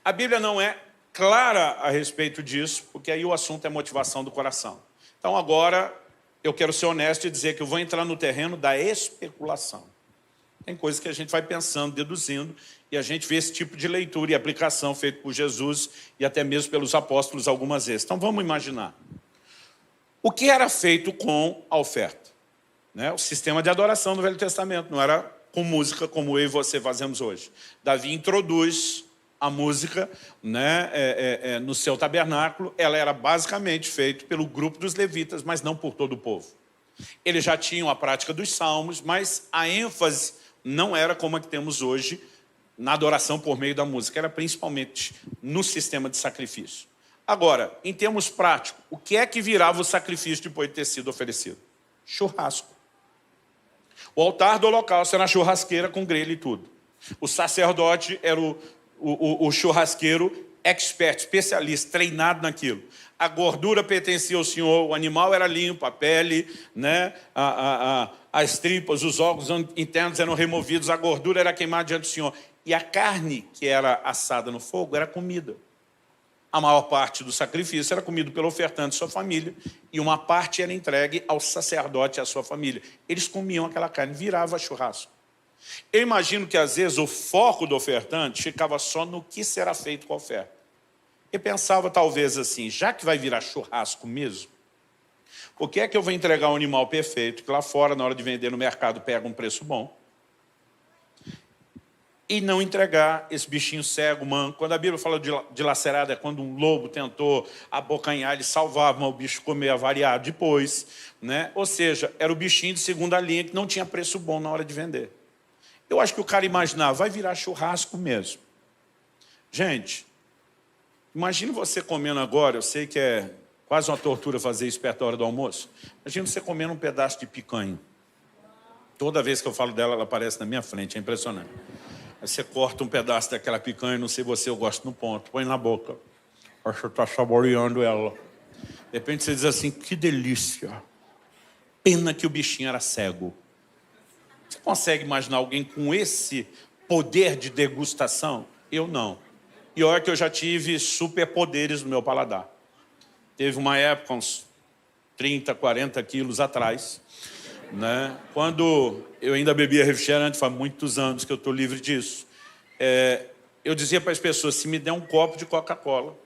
A Bíblia não é clara a respeito disso, porque aí o assunto é motivação do coração. Então agora eu quero ser honesto e dizer que eu vou entrar no terreno da especulação. Tem coisas que a gente vai pensando, deduzindo, e a gente vê esse tipo de leitura e aplicação feito por Jesus e até mesmo pelos apóstolos algumas vezes. Então vamos imaginar. O que era feito com a oferta? Né? O sistema de adoração no Velho Testamento não era com música como eu e você fazemos hoje. Davi introduz a música, né, no seu tabernáculo. Ela era basicamente feita pelo grupo dos levitas, mas não por todo o povo. Eles já tinham a prática dos salmos, mas a ênfase não era como a que temos hoje na adoração por meio da música. Era principalmente no sistema de sacrifício. Agora, em termos práticos, o que é que virava o sacrifício depois de ter sido oferecido? Churrasco. O altar do holocausto era a churrasqueira com grelha e tudo. O sacerdote era o churrasqueiro expert, especialista, treinado naquilo. A gordura pertencia ao Senhor, o animal era limpo, a pele, né, as tripas, os órgãos internos eram removidos, a gordura era queimada diante do Senhor. E a carne que era assada no fogo era comida. A maior parte do sacrifício era comido pelo ofertante e sua família, e uma parte era entregue ao sacerdote e à sua família. Eles comiam aquela carne, virava churrasco. Eu imagino que às vezes o foco do ofertante ficava só no que será feito com a oferta. Eu pensava talvez assim: já que vai virar churrasco mesmo, por que é que eu vou entregar um animal perfeito, que lá fora, na hora de vender no mercado, pega um preço bom, e não entregar esse bichinho cego, manco? Quando a Bíblia fala de lacerada, é quando um lobo tentou abocanhar, ele salvava, mas o bicho comia avariado depois, né? Ou seja, era o bichinho de segunda linha que não tinha preço bom na hora de vender. Eu acho que o cara imaginava, vai virar churrasco mesmo. Gente, imagine você comendo agora, eu sei que é quase uma tortura fazer isso perto da hora do almoço. Imagina você comendo um pedaço de picanha. Toda vez que eu falo dela, ela aparece na minha frente, é impressionante. Aí você corta um pedaço daquela picanha, não sei você, eu gosto no ponto, põe na boca. Acho que está saboreando ela. De repente você diz assim, que delícia. Pena que o bichinho era cego. Você consegue imaginar alguém com esse poder de degustação? Eu não. E olha que eu já tive superpoderes no meu paladar. Teve uma época, uns 30, 40 quilos atrás, né? Quando eu ainda bebia refrigerante, faz muitos anos que eu estou livre disso. Eu dizia para as pessoas, se me der um copo de Coca-Cola,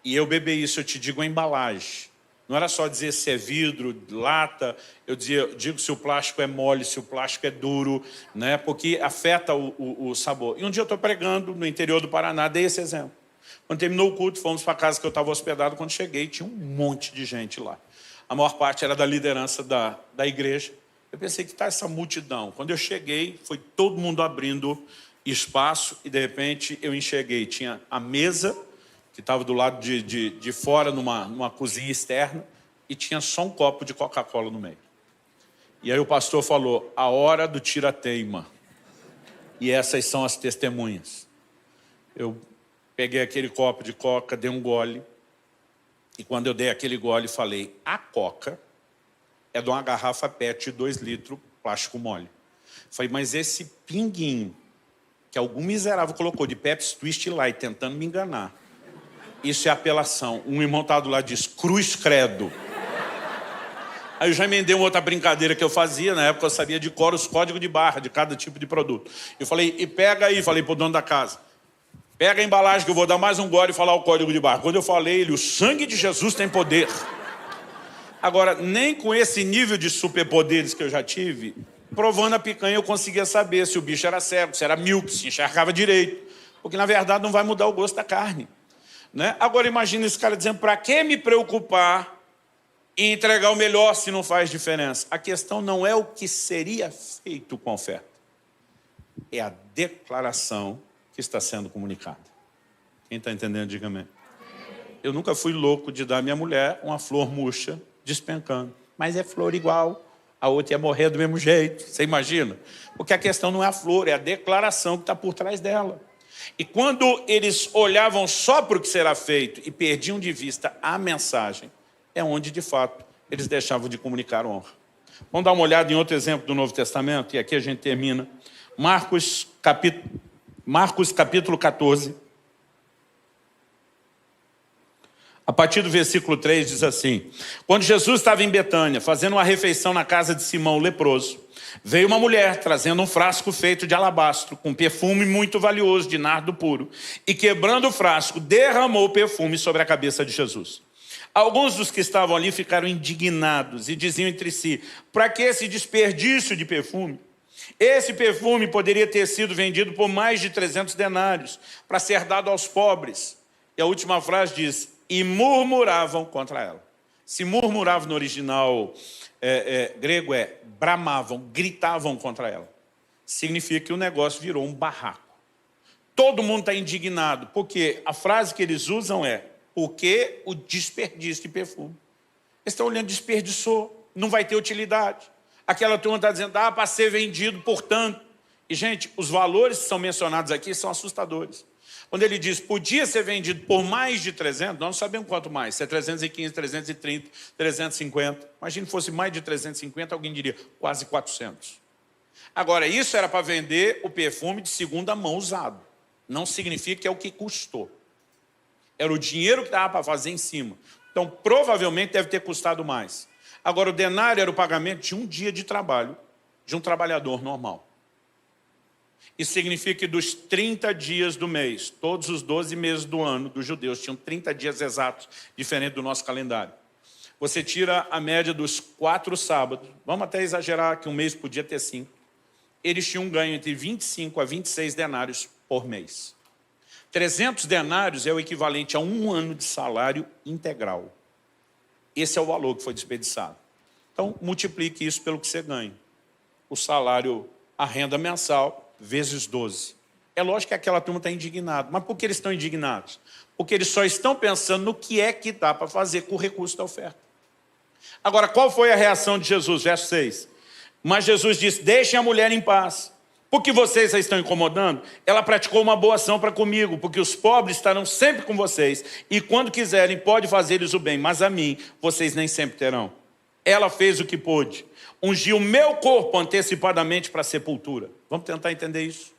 e eu beber isso, eu te digo a embalagem. Não era só dizer se é vidro, lata, eu digo se o plástico é mole, se o plástico é duro, né? Porque afeta o sabor. E um dia eu estou pregando no interior do Paraná, dei esse exemplo. Quando terminou o culto, fomos para a casa que eu estava hospedado. Quando cheguei, tinha um monte de gente lá. A maior parte era da liderança da igreja. Eu pensei que está essa multidão. Quando eu cheguei, foi todo mundo abrindo espaço e, de repente, eu enxerguei. Tinha a mesa, que estava do lado de fora, numa cozinha externa, e tinha só um copo de Coca-Cola no meio. E aí o pastor falou, a hora do tira-teima. E essas são as testemunhas. Eu peguei aquele copo de Coca, dei um gole, e quando eu dei aquele gole, falei, a Coca é de uma garrafa PET de 2 litros, plástico mole. Falei, mas esse pinguinho, que algum miserável colocou de Pepsi Twist Light, tentando me enganar, isso é apelação. Um irmão estava do lado e disse, cruz credo. Aí eu já emendei uma outra brincadeira que eu fazia, na época eu sabia de cor os códigos de barra de cada tipo de produto. Eu falei, e pega aí, falei pro dono da casa, pega a embalagem que eu vou dar mais um gole e falar o código de barra. Quando eu falei, ele, o sangue de Jesus tem poder. Agora, nem com esse nível de superpoderes que eu já tive, provando a picanha eu conseguia saber se o bicho era cego, se era míope, se enxergava direito. Porque na verdade não vai mudar o gosto da carne. Né? Agora imagina esse cara dizendo, para que me preocupar em entregar o melhor se não faz diferença? A questão não é o que seria feito com a oferta. É a declaração que está sendo comunicada. Quem está entendendo, diga amém. Eu nunca fui louco de dar à minha mulher uma flor murcha despencando. Mas é flor igual, a outra ia morrer do mesmo jeito. Você imagina? Porque a questão não é a flor, é a declaração que está por trás dela. E quando eles olhavam só para o que será feito e perdiam de vista a mensagem, é onde, de fato, eles deixavam de comunicar honra. Vamos dar uma olhada em outro exemplo do Novo Testamento, e aqui a gente termina. Marcos capítulo 14. A partir do versículo 3 diz assim, quando Jesus estava em Betânia, fazendo uma refeição na casa de Simão o leproso, veio uma mulher trazendo um frasco feito de alabastro, com perfume muito valioso de nardo puro, e quebrando o frasco, derramou o perfume sobre a cabeça de Jesus. Alguns dos que estavam ali ficaram indignados e diziam entre si, para que esse desperdício de perfume? Esse perfume poderia ter sido vendido por mais de 300 denários, para ser dado aos pobres. E a última frase diz, e murmuravam contra ela. Se murmuravam no original grego bramavam, gritavam contra ela. Significa que o negócio virou um barraco. Todo mundo está indignado, porque a frase que eles usam é, porque o desperdício de perfume. Eles estão olhando, desperdiçou, não vai ter utilidade. Aquela turma está dizendo, para ser vendido por tanto. E, gente, os valores que são mencionados aqui são assustadores. Quando ele diz, podia ser vendido por mais de 300, nós não sabemos quanto mais, se é 315, 330, 350. Imagina se fosse mais de 350, alguém diria, quase 400. Agora, isso era para vender o perfume de segunda mão usado. Não significa que é o que custou. Era o dinheiro que dava para fazer em cima. Então, provavelmente deve ter custado mais. Agora, o denário era o pagamento de um dia de trabalho de um trabalhador normal. Isso significa que dos 30 dias do mês, todos os 12 meses do ano dos judeus tinham 30 dias exatos, diferente do nosso calendário. Você tira a média dos 4 sábados, vamos até exagerar que um mês podia ter 5. Eles tinham um ganho entre 25 a 26 denários por mês. 300 denários é o equivalente a 1 ano de salário integral. Esse é o valor que foi desperdiçado. Então, multiplique isso pelo que você ganha. O salário a renda mensal vezes 12. É lógico que aquela turma está indignada. Mas por que eles estão indignados? Porque eles só estão pensando no que é que dá para fazer com o recurso da oferta. Agora, qual foi a reação de Jesus? Verso 6. Mas Jesus disse, deixem a mulher em paz. Porque vocês a estão incomodando? Ela praticou uma boa ação para comigo, porque os pobres estarão sempre com vocês, e quando quiserem, pode fazer-lhes o bem, mas a mim, vocês nem sempre terão. Ela fez o que pôde, ungiu o meu corpo antecipadamente para a sepultura. Vamos tentar entender isso?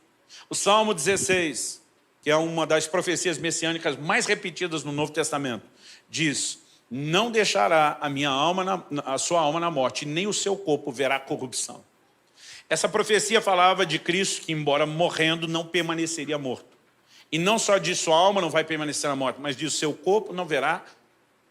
O Salmo 16, que é uma das profecias messiânicas mais repetidas no Novo Testamento, diz, não deixará a sua alma na morte, nem o seu corpo verá corrupção. Essa profecia falava de Cristo que, embora morrendo, não permaneceria morto. E não só diz sua alma não vai permanecer na morte, mas diz seu corpo não verá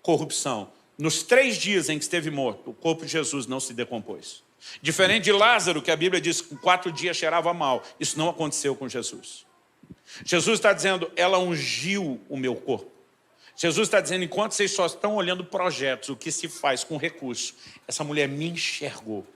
corrupção. Nos 3 dias em que esteve morto, o corpo de Jesus não se decompôs. Diferente de Lázaro, que a Bíblia diz que 4 dias cheirava mal. Isso não aconteceu com Jesus. Jesus está dizendo, ela ungiu o meu corpo. Jesus está dizendo, enquanto vocês só estão olhando projetos, o que se faz com recurso, essa mulher me enxergou.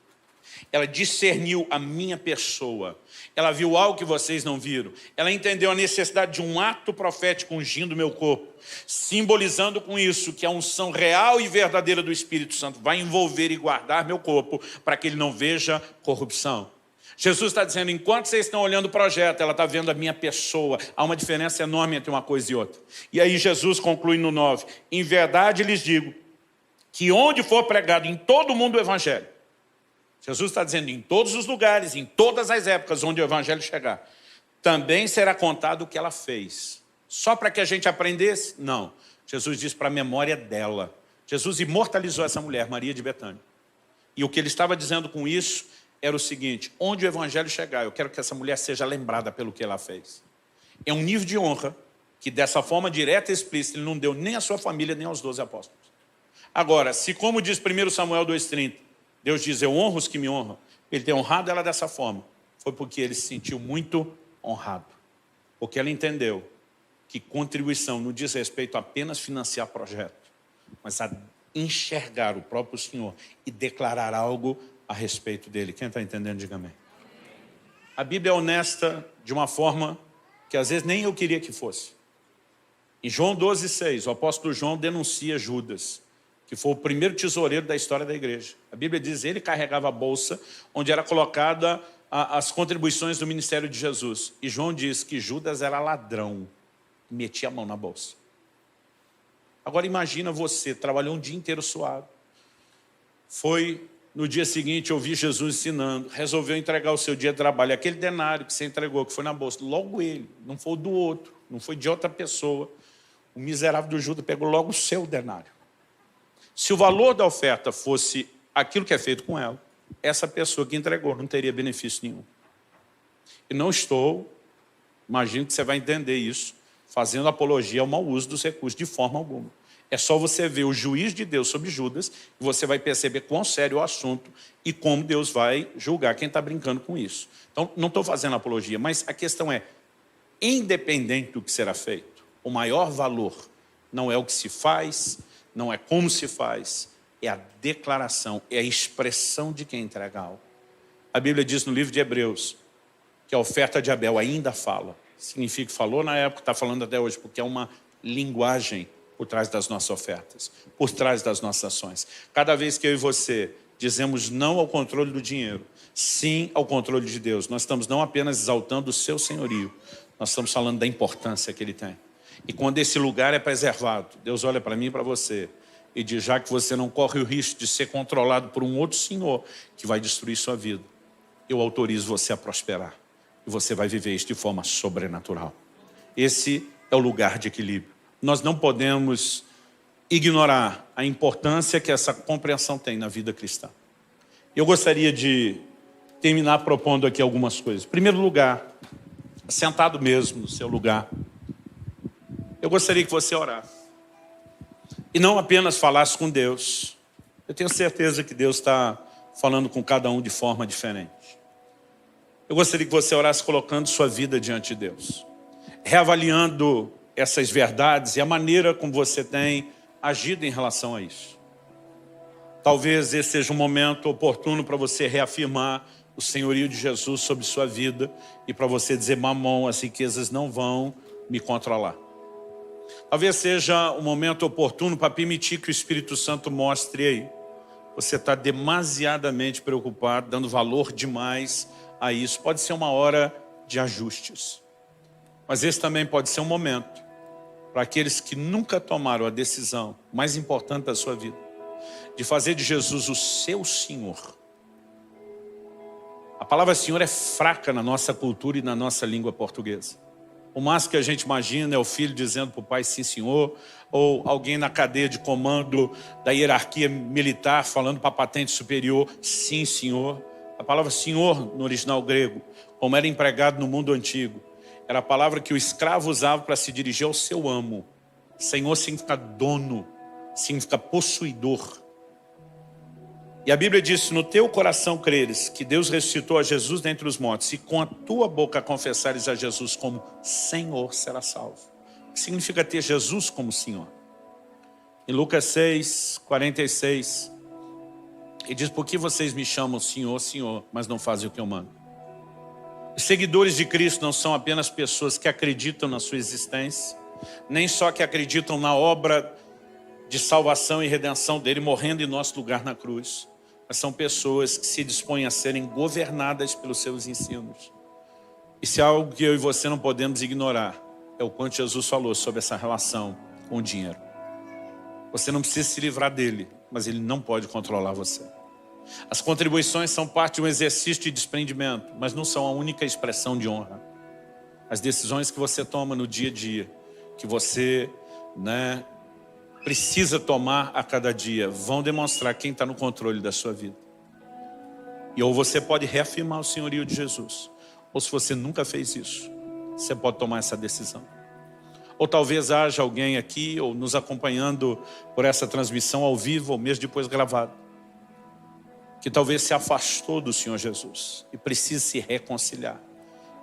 Ela discerniu a minha pessoa. Ela viu algo que vocês não viram. Ela entendeu a necessidade de um ato profético ungindo o meu corpo, simbolizando com isso que a unção real e verdadeira do Espírito Santo vai envolver e guardar meu corpo para que ele não veja corrupção. Jesus está dizendo, enquanto vocês estão olhando o projeto, ela está vendo a minha pessoa. Há uma diferença enorme entre uma coisa e outra. E aí Jesus conclui no 9, em verdade lhes digo, que onde for pregado em todo o mundo o Evangelho, Jesus está dizendo, em todos os lugares, em todas as épocas onde o Evangelho chegar, também será contado o que ela fez. Só para que a gente aprendesse? Não. Jesus diz para a memória dela. Jesus imortalizou essa mulher, Maria de Betânia. E o que ele estava dizendo com isso era o seguinte, onde o Evangelho chegar, eu quero que essa mulher seja lembrada pelo que ela fez. É um nível de honra que dessa forma direta e explícita ele não deu nem à sua família, nem aos 12 apóstolos. Agora, se como diz 1 Samuel 2,30, Deus diz, eu honro os que me honram. Ele tem honrado ela dessa forma. Foi porque ele se sentiu muito honrado. Porque ela entendeu que contribuição não diz respeito a apenas financiar projeto, mas a enxergar o próprio Senhor e declarar algo a respeito dele. Quem está entendendo, diga amém. A Bíblia é honesta de uma forma que às vezes nem eu queria que fosse. Em João 12,6, o apóstolo João denuncia Judas, que foi o primeiro tesoureiro da história da igreja. A Bíblia diz, ele carregava a bolsa onde era colocada as contribuições do ministério de Jesus. E João diz que Judas era ladrão, metia a mão na bolsa. Agora imagina você, trabalhou um dia inteiro suado, foi no dia seguinte ouvir Jesus ensinando, resolveu entregar o seu dia de trabalho, aquele denário que você entregou, que foi na bolsa, logo ele, não foi do outro, não foi de outra pessoa, o miserável do Judas pegou logo o seu denário. Se o valor da oferta fosse aquilo que é feito com ela, essa pessoa que entregou não teria benefício nenhum. E não estou, imagino que você vai entender isso, fazendo apologia ao mau uso dos recursos de forma alguma. É só você ver o juízo de Deus sobre Judas e você vai perceber quão sério é o assunto e como Deus vai julgar quem está brincando com isso. Então, não estou fazendo apologia, mas a questão é, independente do que será feito, o maior valor não é o que se faz, não é como se faz, é a declaração, é a expressão de quem entrega algo. A Bíblia diz no livro de Hebreus que a oferta de Abel ainda fala. Significa que falou na época, está falando até hoje, porque é uma linguagem por trás das nossas ofertas, por trás das nossas ações. Cada vez que eu e você dizemos não ao controle do dinheiro, sim ao controle de Deus, nós estamos não apenas exaltando o seu senhorio, nós estamos falando da importância que ele tem. E quando esse lugar é preservado, Deus olha para mim e para você e diz, já que você não corre o risco de ser controlado por um outro senhor que vai destruir sua vida, eu autorizo você a prosperar. E você vai viver isso de forma sobrenatural. Esse é o lugar de equilíbrio. Nós não podemos ignorar a importância que essa compreensão tem na vida cristã. Eu gostaria de terminar propondo aqui algumas coisas. Em primeiro lugar, sentado mesmo no seu lugar, eu gostaria que você orasse. E não apenas falasse com Deus. Eu tenho certeza que Deus está falando com cada um de forma diferente. Eu gostaria que você orasse colocando sua vida diante de Deus. Reavaliando essas verdades e a maneira como você tem agido em relação a isso. Talvez esse seja um momento oportuno para você reafirmar o senhorio de Jesus sobre sua vida e para você dizer: Mamon, as riquezas não vão me controlar. Talvez seja o momento oportuno para permitir que o Espírito Santo mostre aí. Você está demasiadamente preocupado, dando valor demais a isso. Pode ser uma hora de ajustes. Mas esse também pode ser um momento para aqueles que nunca tomaram a decisão mais importante da sua vida, de fazer de Jesus o seu Senhor. A palavra Senhor é fraca na nossa cultura e na nossa língua portuguesa. O máximo que a gente imagina é o filho dizendo para o pai: sim, senhor, ou alguém na cadeia de comando da hierarquia militar falando para a patente superior: sim, senhor. A palavra Senhor, no original grego, como era empregado no mundo antigo, era a palavra que o escravo usava para se dirigir ao seu amo. Senhor significa dono, significa possuidor. E a Bíblia diz: se no teu coração creres que Deus ressuscitou a Jesus dentre os mortos, e com a tua boca confessares a Jesus como Senhor, serás salvo. O que significa ter Jesus como Senhor? Em Lucas 6, 46, ele diz: por que vocês me chamam Senhor, Senhor, mas não fazem o que eu mando? Os seguidores de Cristo não são apenas pessoas que acreditam na sua existência, nem só que acreditam na obra de salvação e redenção dele, morrendo em nosso lugar na cruz, mas são pessoas que se dispõem a serem governadas pelos seus ensinos. E se há algo que eu e você não podemos ignorar, é o quanto Jesus falou sobre essa relação com o dinheiro. Você não precisa se livrar dele, mas ele não pode controlar você. As contribuições são parte de um exercício de desprendimento, mas não são a única expressão de honra. As decisões que você toma no dia a dia, que você, precisa tomar a cada dia, vão demonstrar quem está no controle da sua vida. E ou você pode reafirmar o senhorio de Jesus, ou se você nunca fez isso, você pode tomar essa decisão. Ou talvez haja alguém aqui, ou nos acompanhando por essa transmissão ao vivo, ou mesmo depois gravado, que talvez se afastou do Senhor Jesus e precisa se reconciliar.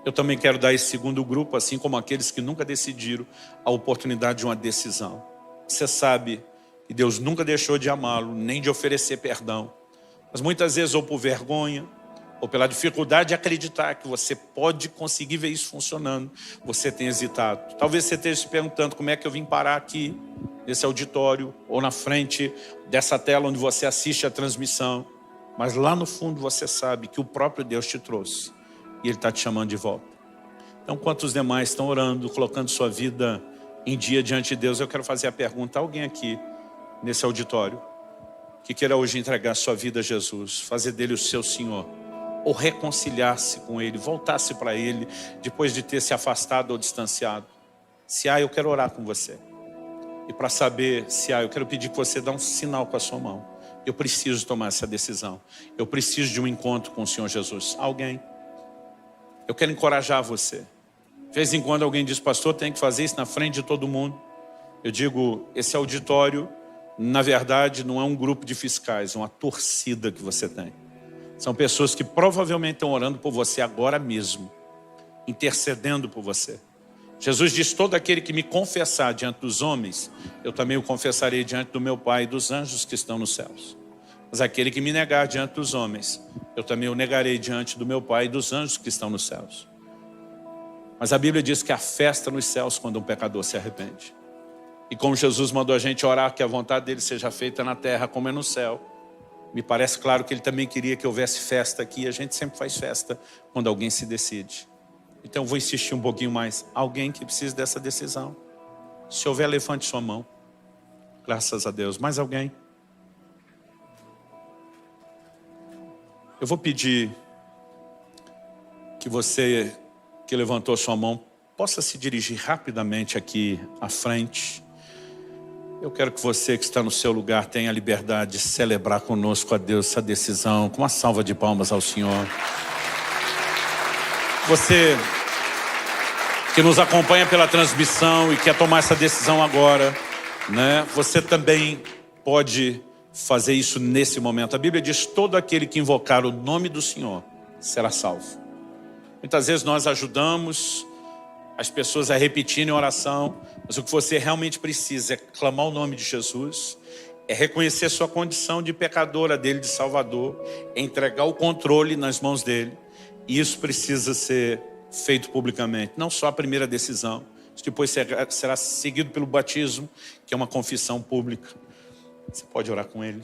Eu também quero dar esse segundo grupo, assim como aqueles que nunca decidiram, a oportunidade de uma decisão. Você sabe que Deus nunca deixou de amá-lo, nem de oferecer perdão. Mas muitas vezes, ou por vergonha, ou pela dificuldade de acreditar que você pode conseguir ver isso funcionando, você tem hesitado. Talvez você esteja se perguntando: como é que eu vim parar aqui, nesse auditório, ou na frente dessa tela onde você assiste a transmissão. Mas lá no fundo você sabe que o próprio Deus te trouxe e Ele está te chamando de volta. Então, enquanto os demais estão orando, colocando sua vida em dia diante de Deus, eu quero fazer a pergunta: alguém aqui nesse auditório que queira hoje entregar sua vida a Jesus, fazer dele o seu Senhor, ou reconciliar-se com Ele, voltar-se para Ele depois de ter se afastado ou distanciado? Se há, eu quero orar com você. E para saber se há, eu quero pedir que você dê um sinal com a sua mão. Eu preciso tomar essa decisão. Eu preciso de um encontro com o Senhor Jesus. Alguém? Eu quero encorajar você. De vez em quando alguém diz: pastor, tem que fazer isso na frente de todo mundo. Eu digo: esse auditório, na verdade, não é um grupo de fiscais, é uma torcida que você tem. São pessoas que provavelmente estão orando por você agora mesmo, intercedendo por você. Jesus diz: todo aquele que me confessar diante dos homens, eu também o confessarei diante do meu Pai e dos anjos que estão nos céus. Mas aquele que me negar diante dos homens, eu também o negarei diante do meu Pai e dos anjos que estão nos céus. Mas a Bíblia diz que há festa nos céus quando um pecador se arrepende. E como Jesus mandou a gente orar que a vontade dele seja feita na terra como é no céu, me parece claro que ele também queria que houvesse festa aqui. A gente sempre faz festa quando alguém se decide. Então eu vou insistir um pouquinho mais. Alguém que precisa dessa decisão? Se houver, levante sua mão. Graças a Deus. Mais alguém? Eu vou pedir que você que levantou sua mão possa se dirigir rapidamente aqui à frente. Eu quero que você que está no seu lugar tenha a liberdade de celebrar conosco a Deus essa decisão, com uma salva de palmas ao Senhor. Você que nos acompanha pela transmissão e quer tomar essa decisão agora, você também pode fazer isso nesse momento. A Bíblia diz: todo aquele que invocar o nome do Senhor será salvo. Muitas vezes nós ajudamos as pessoas a repetirem oração, mas o que você realmente precisa é clamar o nome de Jesus é reconhecer sua condição de pecadora dele, de Salvador, é entregar o controle nas mãos dele. E isso precisa ser feito publicamente. Não só a primeira decisão, isso depois será seguido pelo batismo, que é uma confissão pública. Você pode orar com ele.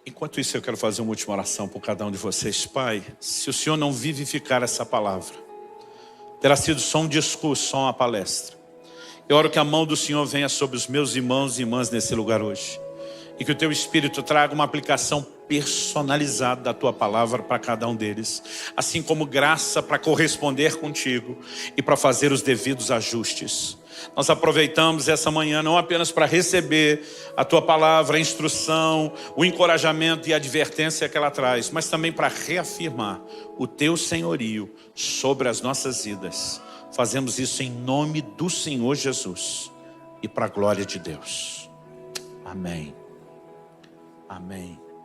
Enquanto isso, eu quero fazer uma última oração por cada um de vocês. Pai, se o Senhor não vivificar essa palavra, terá sido só um discurso, só uma palestra. Eu oro que a mão do Senhor venha sobre os meus irmãos e irmãs nesse lugar hoje. E que o Teu Espírito traga uma aplicação personalizada da Tua palavra para cada um deles. Assim como graça para corresponder contigo e para fazer os devidos ajustes. Nós aproveitamos essa manhã não apenas para receber a Tua palavra, a instrução, o encorajamento e a advertência que ela traz, mas também para reafirmar o Teu senhorio sobre as nossas vidas. Fazemos isso em nome do Senhor Jesus e para a glória de Deus. Amém. Amém.